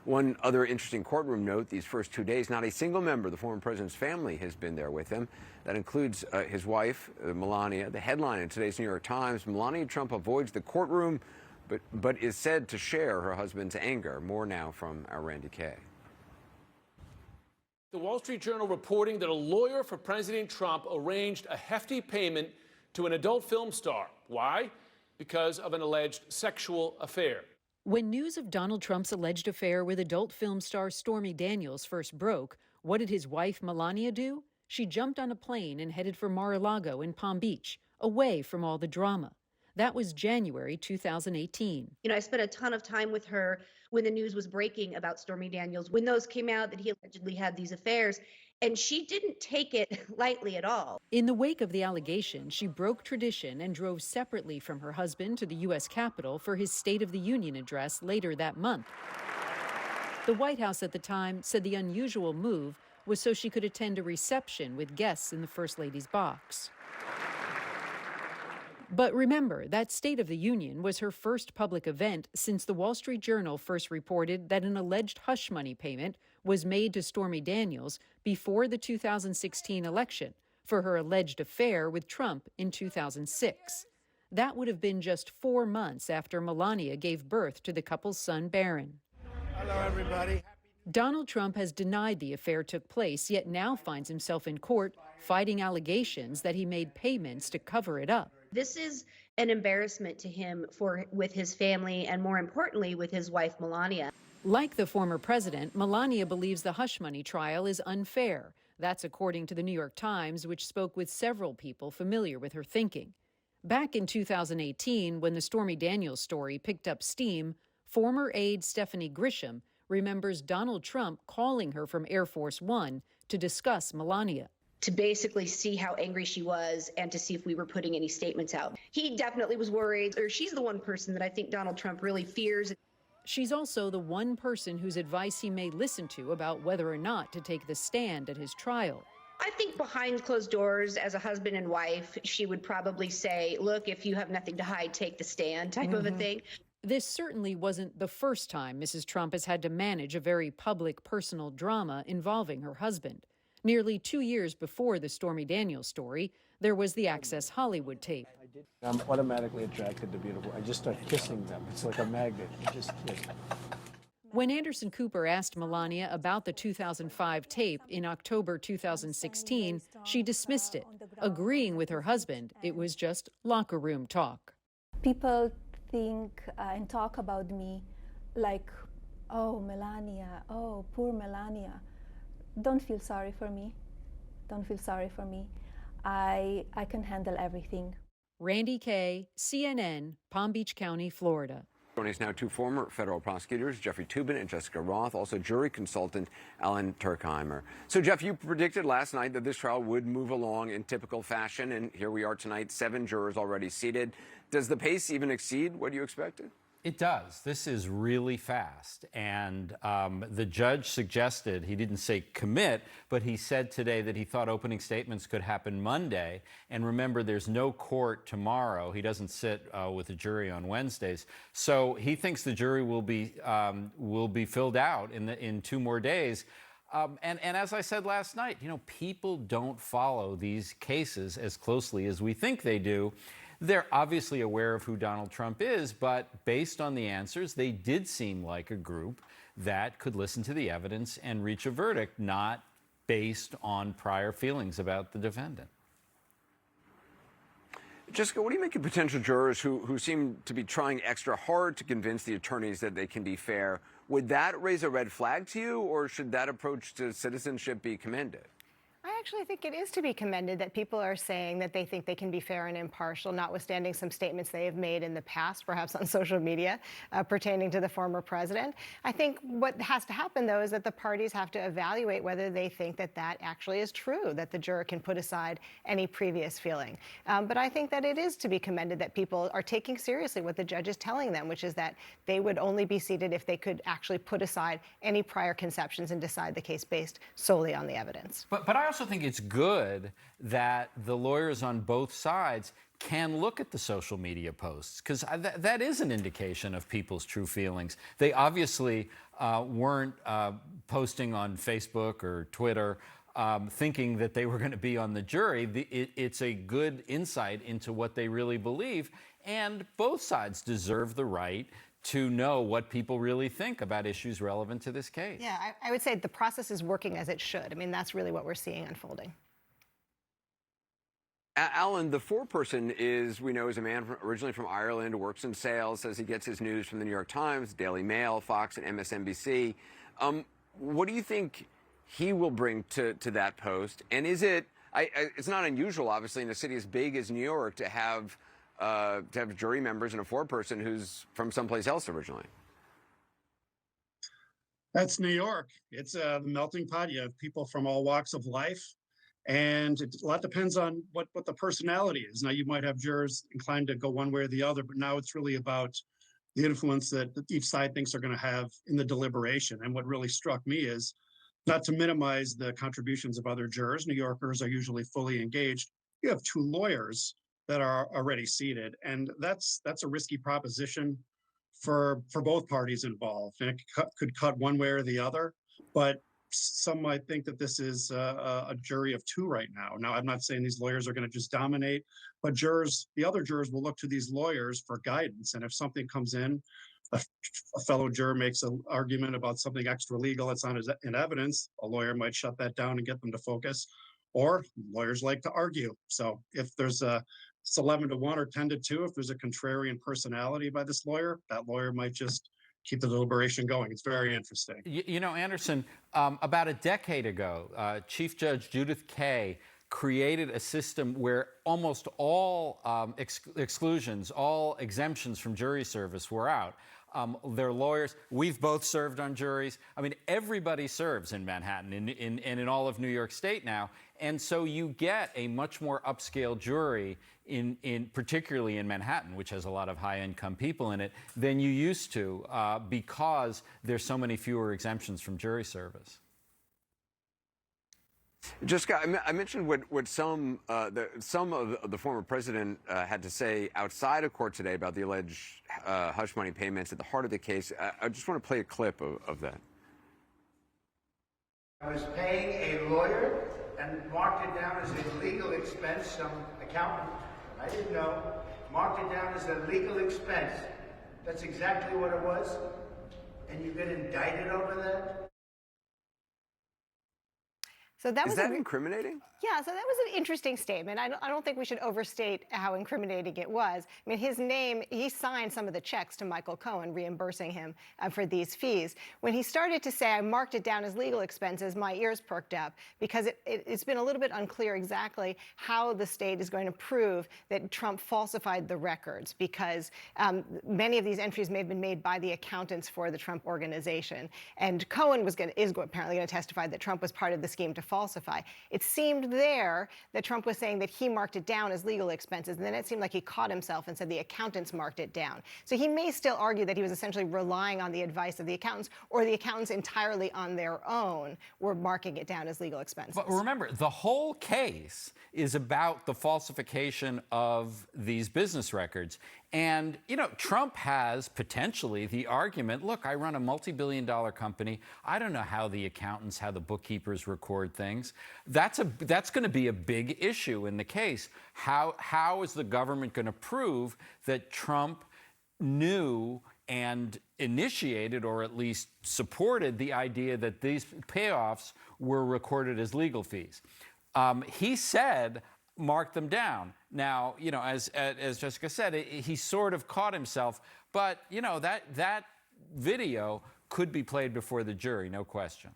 One other interesting courtroom note, these first 2 days, not a single member of the former president's family has been there with him. That includes his wife, Melania. The headline in today's New York Times, Melania Trump avoids the courtroom, but is said to share her husband's anger. More now from our Randy Kay. The Wall Street Journal reporting that a lawyer for President Trump arranged a hefty payment to an adult film star. Why? Because of an alleged sexual affair. When news of Donald Trump's alleged affair with adult film star Stormy Daniels first broke, what did his wife Melania do? She jumped on a plane and headed for Mar-a-Lago in Palm Beach, away from all the drama. That was January 2018. I spent a ton of time with her when the news was breaking about Stormy Daniels, when those came out that he allegedly had these affairs, and she didn't take it lightly at all. In the wake of the allegation, she broke tradition and drove separately from her husband to the U.S. Capitol for his State of the Union address later that month. The White House at the time said the unusual move was so she could attend a reception with guests in the First Lady's box. But remember, that State of the Union was her first public event since the Wall Street Journal first reported that an alleged hush money payment was made to Stormy Daniels before the 2016 election for her alleged affair with Trump in 2006. That would have been just 4 months after Melania gave birth to the couple's son, Barron. Hello, everybody. Donald Trump has denied the affair took place, yet now finds himself in court fighting allegations that he made payments to cover it up. This is an embarrassment to him with his family and, more importantly, with his wife, Melania. Like the former president, Melania believes the hush money trial is unfair. That's according to the New York Times, which spoke with several people familiar with her thinking. Back in 2018, when the Stormy Daniels story picked up steam, former aide Stephanie Grisham remembers Donald Trump calling her from Air Force One to discuss Melania, to basically see how angry she was and to see if we were putting any statements out. He definitely was worried, or she's the one person that I think Donald Trump really fears. She's also the one person whose advice he may listen to about whether or not to take the stand at his trial. I think behind closed doors, as a husband and wife, she would probably say, look, if you have nothing to hide, take the stand, type of a thing. This certainly wasn't the first time Mrs. Trump has had to manage a very public, personal drama involving her husband. Nearly 2 years before the Stormy Daniels story, there was the Access Hollywood tape. I'm automatically attracted to beautiful. I just start kissing them. It's like a magnet. You just kiss. When Anderson Cooper asked Melania about the 2005 tape in October 2016, she dismissed it, agreeing with her husband it was just locker room talk. People think and talk about me like, oh, Melania, oh, poor Melania. Don't feel sorry for me. Don't feel sorry for me. I can handle everything. Randy Kay, CNN, Palm Beach County, Florida. Joining us now, two former federal prosecutors, Jeffrey Toobin and Jessica Roth, also jury consultant Alan Turkheimer. So, Jeff, you predicted last night that this trial would move along in typical fashion, and here we are tonight, 7 jurors already seated. Does the pace even exceed what you expected? It does. This is really fast. And the judge suggested, he didn't say commit, but he said today that he thought opening statements could happen Monday. And remember, there's no court tomorrow. He doesn't sit with the jury on Wednesdays. So he thinks the jury will be filled out in 2 more days. And as I said last night, people don't follow these cases as closely as we think they do. They're obviously aware of who Donald Trump is, but based on the answers, they did seem like a group that could listen to the evidence and reach a verdict, not based on prior feelings about the defendant. Jessica, what do you make of potential jurors who seem to be trying extra hard to convince the attorneys that they can be fair? Would that raise a red flag to you, or should that approach to citizenship be commended? I actually think it is to be commended that people are saying that they think they can be fair and impartial, notwithstanding some statements they have made in the past, perhaps on social media, pertaining to the former president. I think what has to happen, though, is that the parties have to evaluate whether they think that that actually is true, that the juror can put aside any previous feeling. But I think that it is to be commended that people are taking seriously what the judge is telling them, which is that they would only be seated if they could actually put aside any prior conceptions and decide the case based solely on the evidence. But I also think it's good that the lawyers on both sides can look at the social media posts, because that is an indication of people's true feelings. They obviously weren't posting on Facebook or Twitter thinking that they were going to be on the jury. It's a good insight into what they really believe, and both sides deserve the right to know what people really think about issues relevant to this case. Yeah, I would say the process is working as it should. I mean, that's really what we're seeing unfolding. Alan, the foreperson we know, is a man originally from Ireland, works in sales, says he gets his news from the New York Times, Daily Mail, Fox, and MSNBC. What do you think he will bring to that post? And is it, it's not unusual, obviously, in a city as big as New York to have jury members and a foreperson who's from someplace else originally? That's New York. It's a melting pot. You have people from all walks of life. And a lot depends on what the personality is. Now, you might have jurors inclined to go one way or the other, but now it's really about the influence that each side thinks they're going to have in the deliberation. And what really struck me is, not to minimize the contributions of other jurors, New Yorkers are usually fully engaged. You have two lawyers that are already seated, and that's a risky proposition for both parties involved. And it could cut one way or the other, but some might think that this is a jury of two right now. Now, I'm not saying these lawyers are going to just dominate, but the other jurors will look to these lawyers for guidance. And if something comes in, a fellow juror makes an argument about something extra legal that's not in evidence, a lawyer might shut that down and get them to focus. Or lawyers like to argue. So if there's it's 11 to 1 or 10 to 2, if there's a contrarian personality by this lawyer, that lawyer might just keep the deliberation going. It's very interesting. You know, Anderson, about a decade ago, Chief Judge Judith Kaye created a system where almost all exclusions, all exemptions from jury service were out. Their lawyers, we've both served on juries. I mean, everybody serves in Manhattan and in all of New York State now. And so you get a much more upscale jury particularly in Manhattan, which has a lot of high-income people in it, than you used to because there's so many fewer exemptions from jury service. Jessica, I mentioned what some of the former president had to say outside of court today about the alleged hush money payments at the heart of the case. I just want to play a clip of that. I was paying a lawyer and marked it down as a legal expense. Some accountant, I didn't know, marked it down as a legal expense. That's exactly what it was. And you get indicted over that? So that Is that incriminating? Yeah, so that was an interesting statement. I don't think we should overstate how incriminating it was. I mean, his name, he signed some of the checks to Michael Cohen, reimbursing him for these fees. When he started to say, I marked it down as legal expenses, my ears perked up, because it's been a little bit unclear exactly how the state is going to prove that Trump falsified the records, because many of these entries may have been made by the accountants for the Trump organization. And Cohen is apparently going to testify that Trump was part of the scheme to falsify. It seemed there that Trump was saying that he marked it down as legal expenses, and then it seemed like he caught himself and said the accountants marked it down. So he may still argue that he was essentially relying on the advice of the accountants, or the accountants entirely on their own were marking it down as legal expenses. But remember, the whole case is about the falsification of these business records. And, you know, Trump has potentially the argument, look, I run a multi-billion-dollar company. I don't know how the accountants, how the bookkeepers record things. That's going to be a big issue in the case. How is the government going to prove that Trump knew and initiated, or at least supported, the idea that these payoffs were recorded as legal fees? He said, mark them down. Now, you know, as Jessica said, he sort of caught himself, but, you know, that video could be played before the jury, no question.